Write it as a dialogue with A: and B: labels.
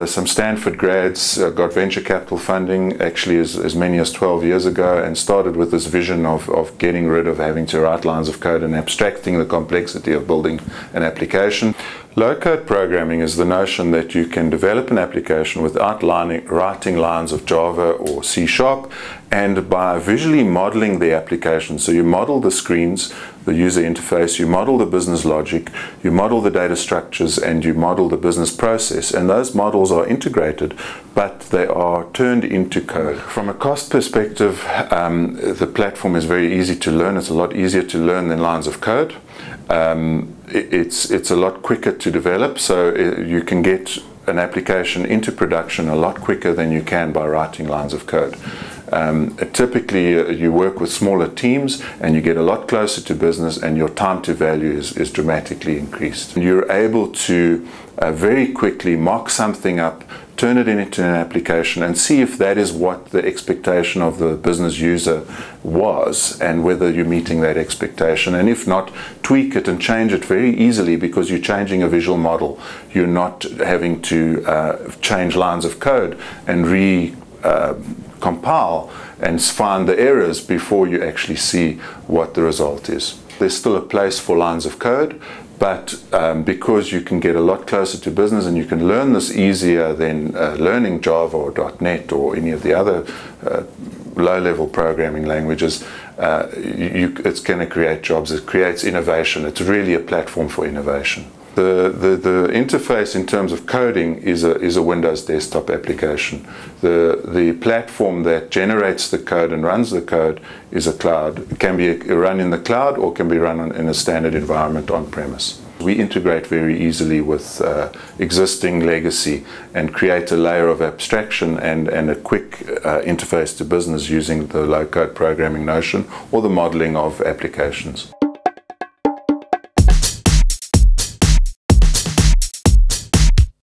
A: Some Stanford grads got venture capital funding actually as many as 12 years ago, and started with this vision of getting rid of having to write lines of code and abstracting the complexity of building an application. Low-code programming is the notion that you can develop an application without writing lines of Java or C#, and by visually modeling the application. So you model the screens, the user interface, you model the business logic, you model the data structures, and you model the business process. And those models are integrated, but they are turned into code. From a cost perspective, the platform is very easy to learn. It's a lot easier to learn than lines of code. It's a lot quicker to develop, so you can get an application into production a lot quicker than you can by writing lines of code. Typically you work with smaller teams and you get a lot closer to business, and your time to value is dramatically increased. You're able to very quickly mock something up, turn it into an application, and see if that is what the expectation of the business user was, and whether you're meeting that expectation. And if not, tweak it and change it very easily, because you're changing a visual model. You're not having to change lines of code and compile and find the errors before you actually see what the result is. There's still a place for lines of code, but because you can get a lot closer to business and you can learn this easier than learning Java or .NET or any of the other low-level programming languages, it's going to create jobs. It creates innovation. It's really a platform for innovation. The interface in terms of coding is a Windows desktop application. The platform that generates the code and runs the code is a cloud. It can be run in the cloud or can be run in a standard environment on-premise. We integrate very easily with existing legacy and create a layer of abstraction and a quick interface to business using the low-code programming notion or the modeling of applications.